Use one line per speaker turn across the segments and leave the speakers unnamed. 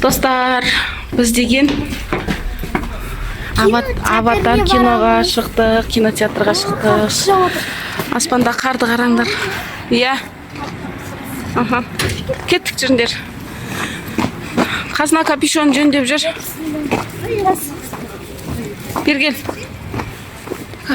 Достар, біз деген Аватар киноға шықтық, кинотеатрға шықтық. Аспанда қарды қараңдар. Иә. Кеттік жүріңдер. Қазына капюшон жөндеп жүр. Бер кел.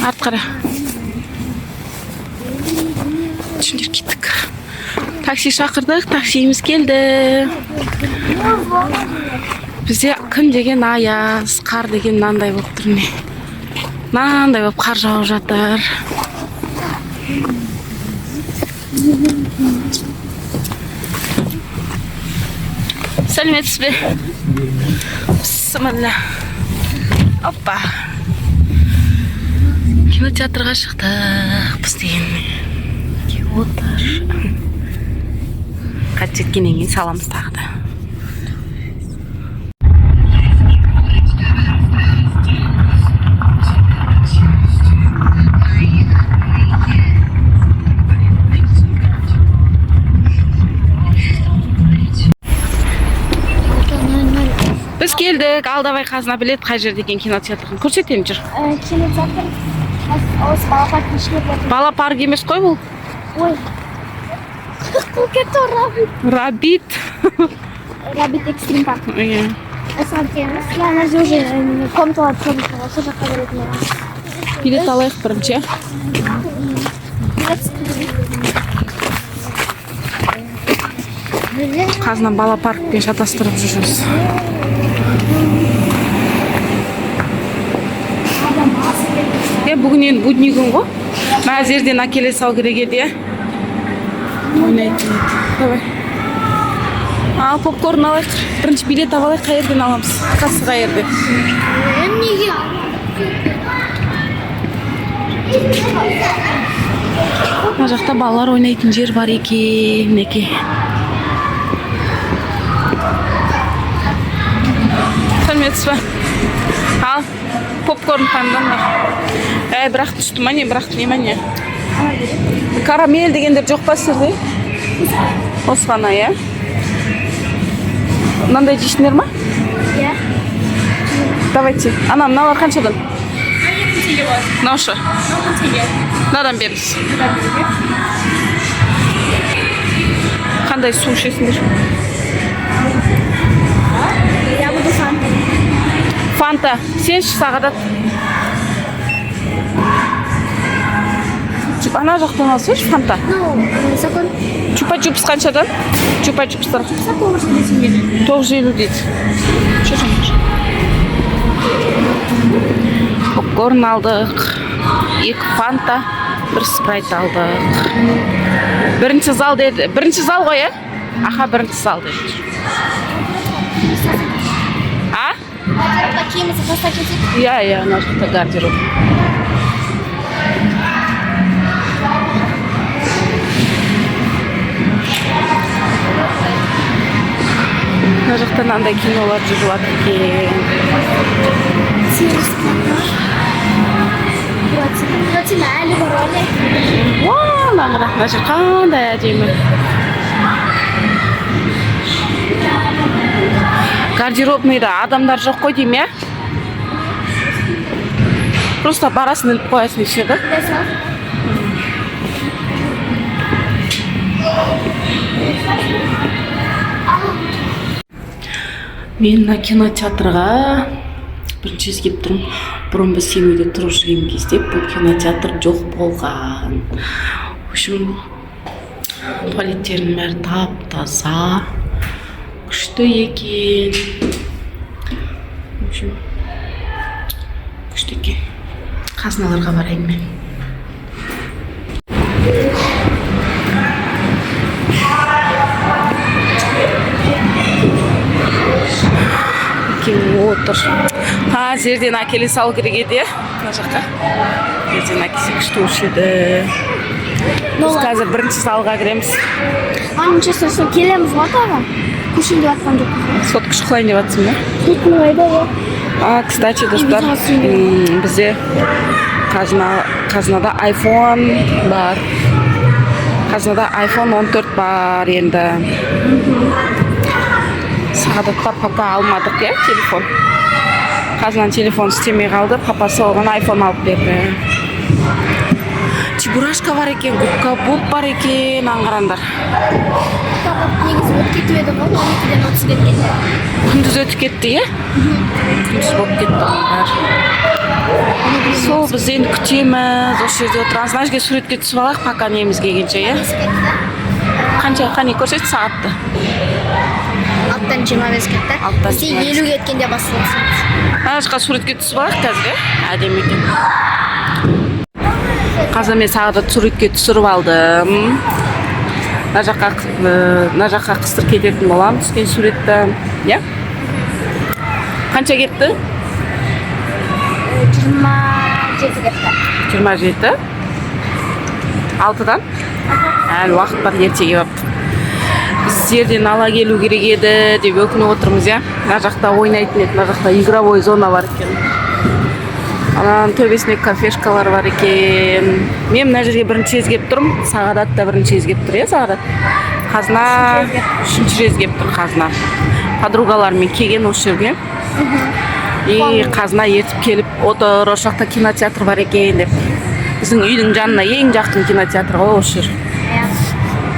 Арт қара. Жүріңдер, кеттік. Такси шақырдық, таксиіміз келді. Бізде күн деген аяз, қар деген нандай болып тұр не. Нандай болып қар жауып жатыр. Сәлеметсіз бе? Бісміллә. Оппа. Кинотеатрға шықтық. Біз деген отыр. Қат жеткеннен кейін саламыз тағы да. Біз келдік, Алдабай қазына білет қай жерде екен кинотеатрын. Көрсетейін жүр.
Кинотеатр осы балапарктың ішінде болды.
Балапарк емес қой бұл.
Ой. Бұл кетті
Рабит.
Рабит экстрим парк.
Иә.
Осмотрелись. Я на уже комнаталар пробовала, сол жаққа беретін едім.
Билет алайық бірінші. Қазына балапаркпен шатастырып жүрміз. Бүгін енді будний күн ғой. Мына жерден әкеле сау керек еді. Ойнайтын еді. Давай. Ал попкорн алайық. Бірінші билет алайық, қай жерден аламыз? Қасы қай жерде?
Неге?
Мына жақта балалар ойнайтын жер бар екен, неке. Сәлеметсіз бе? Ал, попкорн таңдандар. Бірақ түсті ма не, бірақ не ма не? Карамель дегендер жоқ па сізде? Осы ғана, е? Мынандай жейсіңдер ма?
Иә.
Давайте. Ана, мыналар қаншадан? Мынаушы? Мынадан беріңіз. Қандай су ішесіңдер?
Я буду фанта.
Фанта. Сен іші Сағадат. Ана жақтан алсайшы, фанта.
Закон.
Чупа-чупс қаншадан? Чупа-чупстар.
950
950 дейді. Попкорн алдық. 2 фанта, 1 спрайт алдық. Бірінші зал деді. Бірінші зал ғой, е? Аха, бірінші зал деді. А?
Киімізі қоста кетеді?
Иә, ана жақта гардероб. Мына жақта мынандай кинолар жүріп жатыр екен.
Против әлі бар олай.
Вау, мына жер қандай әдемі. Гардеробныйда адамдар жоқ қой дейм, е? Просто барасын іліп қоясын ішіне, да? Мен на кинотеатрға бірінші келіп тұрмын. Бұрын біз семейде тұрып жүрген кезде бұл кинотеатр жоқ болған. В общем, туалеттердің бәрі тап-таза, күшті екен. В общем, күшті екен. Қазыналарға барайын мен. Отыр. Жерден әкеле сал керек еді, мына жаққа. Жерден әкелсе күшті өш еді. Біз қазір бірінші залға кіреміз.
Аныншы сосын келеміз ғатаға? Күшін деп атқан жоқ.
Сот күш қылайын деп атсың ба?
Күшін қойды ғой.
Кстати, достар, бізде қазынада iPhone бар. Қазынада iPhone 14 бар енді. Сағадатта папа алмадық, иә, телефон. Қазынан телефон істемей қалды, папасы оған iPhone алып берді. Чебурашка бар екен, губка боб бар екен, аңғараңдар.
Негізі өтіп кетіп еді ғой, 12-ден 30-ге кетті.
Күндіз өтіп кетті, иә? Күндіз болып кетті. Сол біз енді күтеміз, осы жерде отырамыз. Мына жерге суретке түсіп алайық, пока неміз келгенше, иә? Қанша қане көрсет сағатты?
6-тан 25 кетті. Бізде 50 кеткенде басталды.
Ана жаққа суретке түсіп алайық қазір, иә? Әдемі екен. Қазір мен сағатты суретке түсіріп алдым. Мына жаққа қыстыр кететін болам түскен суретті, иә? Қанша кетті?
27 кетті.
27? 6-дан? Әлі уақыт бар, ертеге бап. Біз жерден ала келу керек еді деп өкініп отырмыз, иә? Мына жақта ойнайтын еді, мына жақта игровой зона бар екен. Анан төбесінде кафешкалар бар екен. Мен мына жерге бірінші рет келіп тұрмын. Сағадат та бірінші рет келіп тұр, иә, Сағадат? Қазына үшінші рет келіп тұр, Қазына. Подругалармен келген осы жерге. И Қазына ертіп келіп, отыр, осы жақта кинотеатр бар екен деп. Біздің үйдің жанына ең жақын кинотеатр ғой осы жер.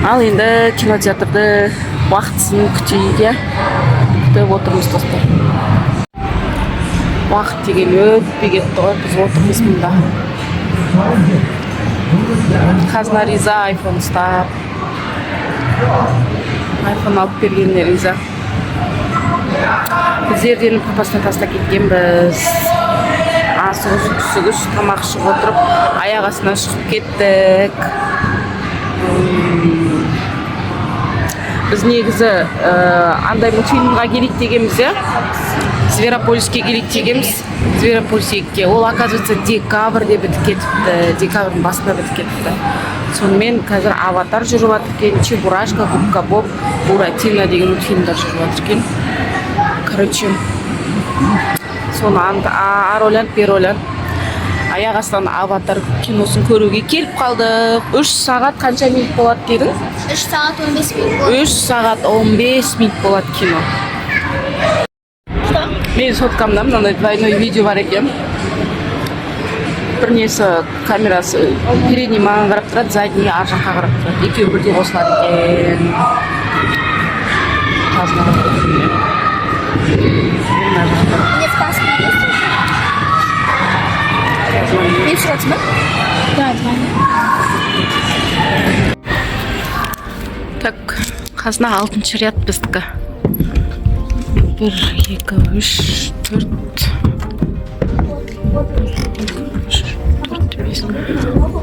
Ал енді кинотеатрды уақытысын күтейік, иә? Күтіп отырмыз, достар. Уақыт деген өтпей кетті ғой, біз отырмыз мұнда. Қазына риза iPhone ұстап. iPhone алып бергеніне риза. Біз ерденің папасына таста кеткенбіз. Асығыс тамақ ішіп отырып, аяқ астынан шығып кеттік. Біз негізі андай мультфильмға келейік дегенбіз, иә? Зверополиске келейік дегенбіз. Зверополиске. Ол, оказывается, декабрьде бітіп кетіпті. Декабрьдің басында бітіп кетіпті. Сонымен қазір Аватар жүріп жатыр екен, Чебурашка, Губка Боб, Буратино деген мультфильмдар жүріп жатыр екен. Короче, соны ар ойланып, бер ойланып, аяқ астынан Аватар киносын көруге келіп қалдық. 3 сағат қанша минут болады дедің?
3 сағат 15 минут болады.
3 сағат 15 минут болады кино. Мен соткамда мынандай двойной видео бар екен. Бір несі камерасы передний маған қарап тұрады, задний ар жаққа қарап тұрады. Екеуі бірдей қосылады екен. Қазына қарап тұрады.
Мен сұратым ба? Да,
Так, Қазына 6-шы ряд біздікі. 1, 2, 3, 4,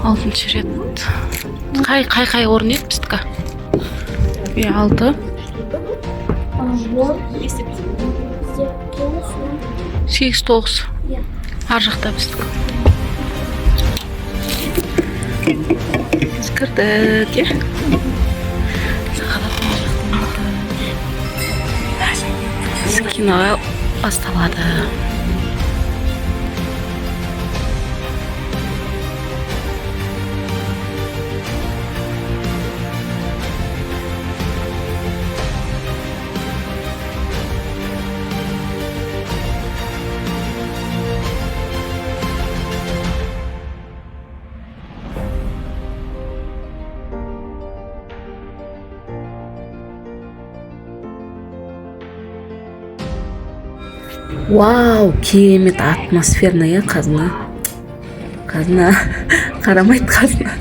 6-шы ряд. Қай орын еді біздікі? 6. 8-9. Ар жақта біздікі. Біз кірдік, е? Киноға басталады. Вау, керемет атмосферно, иә, Қазына. Қазына қарамайды, Қазына.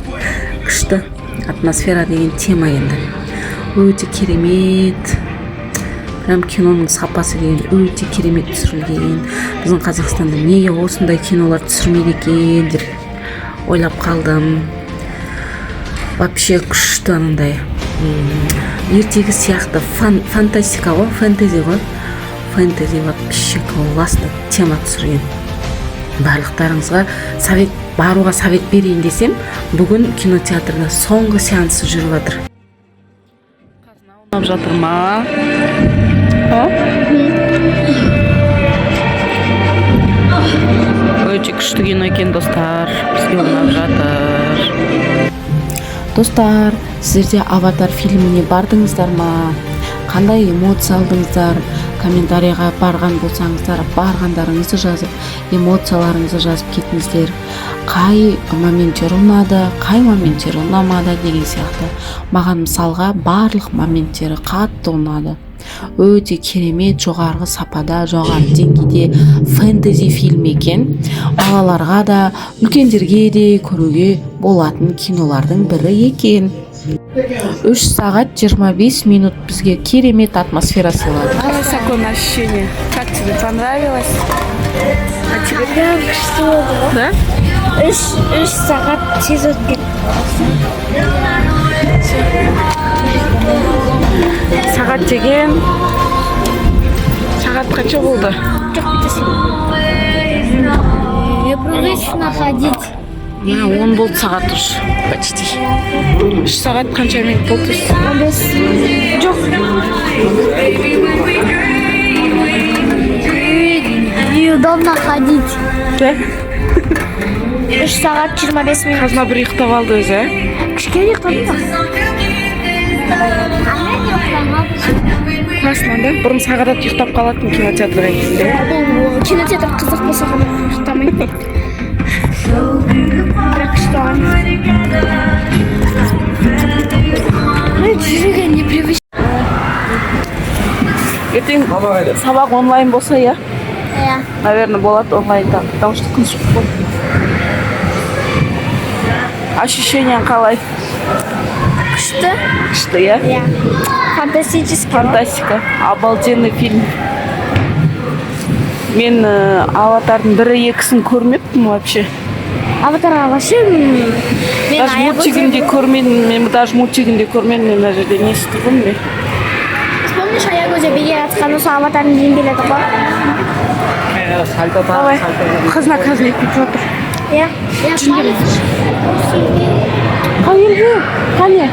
Күшті атмосфера деген тема енді. Өте керемет. Прям киноның сапасы деген өте керемет түсірілген. Біздің Қазақстанда неге осындай кинолар түсірмейді екен деп ойлап қалдым. Вообще күшті анандай. Ертегі сияқты фантастика ғой, фэнтези ғой. Фэнтези вообще классно тема түсірген. Барлықтарыңызға баруға совет берейін десем, бүгін кинотеатрда соңғы сеансы жүріп жатыр. Қазына ойнап жатыр ма? Өте күшті кино екен, достар. Бізге ойнап жатыр. Достар, сіздерде Аватар фильміне бардыңыздар ма? кандай эмоция алдыңыздар, комментарийга барган болсаңыздар баргандарыңызды жазып, эмоцияларыңызды жазып кетиңиздер. Кай моменттер унады, кай моменттер унамады деген сыяктуу. Мага мисалга барлык моменттери катты унады. Өтө керемет, жогорку сапада, жогорку деңгейде фэнтези фильм экен. Балаларга да, үлкендерге де көрүүгө болатын кинолордун бири экен. 3 саат 25 минут бизге керемет атмосфера сыйлады. Какое ощущение? Как тебе понравилось? А тебе? Да?
3 саат тез өтіп кетті.
Сағат деген сағат қанша болды?
Непривычно ходить.
10 болды сағат уж почти. 3 сағат қанша минут болды?
15. Жоқ. Неудобно ходить.
Да?
3 саат 25 минут.
Қазына бір ұйықтап алды өзі,
Кішкене ұйықтадым.
Классно, да? Бұрын сағадат ұйықтап қалатын кинотеатрға келгенде.
Бұл кинотеатр қызық болса ғана ұйықтамайды. Бірақ ұйықтаған. Жүрегі непривычно.
Ертең сабақ онлайн болса, я?
Иә.
Наверное, болады онлайнда, потому что күн шығып болды. Ощущение қалай?
Күшті.
Күшті, я?
Иә. Фантастический.
Фантастика. Обалденный фильм. Мен Аватардың 1-2-сін көрмеппін вообще.
Аватарға вообще мен
Даже мультигінде көрмедім, мен даже мультигінде көрмедім, мен мына жерде не істедім бе?
Помнишь, Аягөзе биге атқан осы Аватардың дейін келеді ғой?
Давай, қызына қазір етіп жатыр.
Иә.
Қайылды, қане?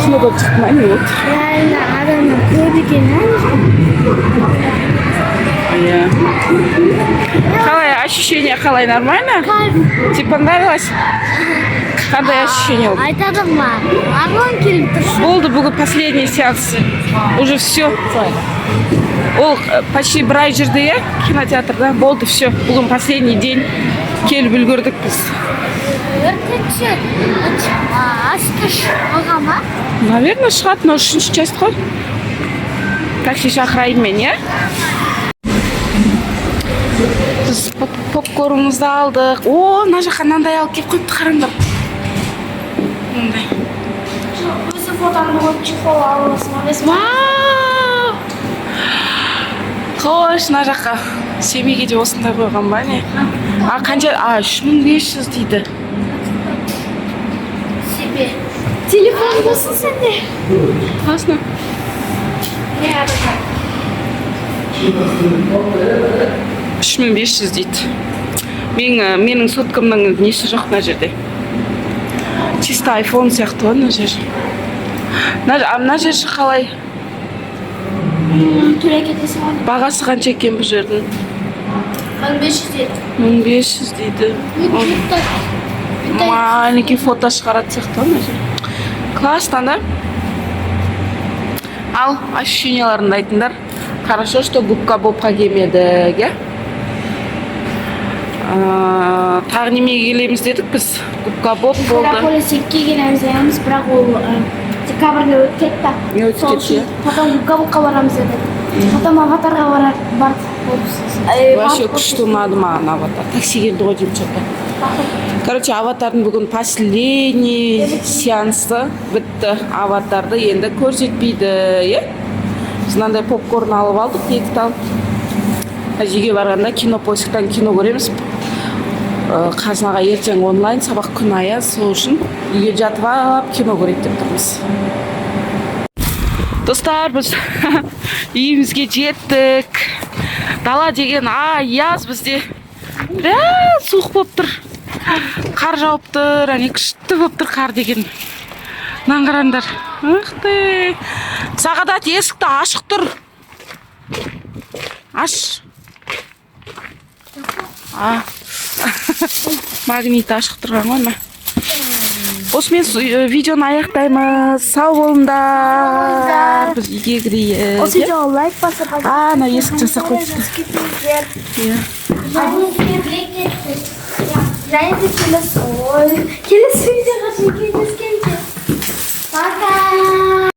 Кинода шықтым, не болды?
Реально адамның көп екен.
Иә. Қалай, ощущение қалай, нормально? Тебе понравилось? Қандай ощущение болды?
Айтадым ба, арман келіп тұршы.
Болды, бүгін последний сеанс. Уже все. Ол почти бір ай жүрді, иә, кинотеатрда. Болды, все. Бүгін последний день. Келіп үлгердік біз.
Өртінші, асқыш оға ма?
Наверное, шығады, но 3-ші часть қой. Такси шақырайын мен, иә? Біз попкорнымызды алдық. О, мына жаққа мынандай алып келіп қойыпты, қараңдар. Мынандай.
Өзі фотомды қойып чехол аласың.
Вау! Қош, мына жаққа. Семейге де осындай қойған ба, не? А қанша? 3500 дейді.
Себе. Телефон болсын сенде.
Классно.
Не, адыға.
3500 дейді. Менің соткамның несі жоқ мына жерде. Чисто iPhone сияқты ғой мына жер. Мына жер қалай?
Түре кетесің ғой.
Бағасы қанша екен бұл жердің?
1500 дейді.
1500 дейді. Маленький фото шығарады сияқты ғой мына жер. Классно, да? Ал, ощущенияларыңды айтыңдар. Хорошо, что губка бобқа келмеді, иә? Тағы немеге келеміз дедік біз. Губка боб болды.
Бірақ ол секке келеміз дейміз, бірақ ол декабрьде өтіп кетті.
Не өтіп кетті, иә?
Потом губка бобқа барамыз дедік. Потом аватарға бардық.
Вообще күшті ұнады маған аватар. Такси келді ғой деймін что-то. Короче, аватардың бүгін последний сеансы бітті. Аватарды енді көрсетпейді, е? Біз мынандай попкорн алып алдық, 2 тал. Үйге барғанда кинопоисктан кино көреміз. Қазынаға ертең онлайн, сабақ күн аяз, сол үшін үйге жатып алып кино көрейік деп тұрмыз. Достар, біз үйімізге жеттік. Дала деген аяз бізде. Суық болып тұр. Қар жауып тұр, күшті болып тұр қар деген. Мынаны қараңдар. Сағадат есікті ашық тұр. Аш. Магнит ашық тұрған ғой мә. Осымен видеоны аяқтаймыз. Сау болыңдар. Біз үйге кірейік.
Осы видеоға лайк басып,
Ана есік жасап қойыпты. Иә.
және де келесі видеоға жекелеске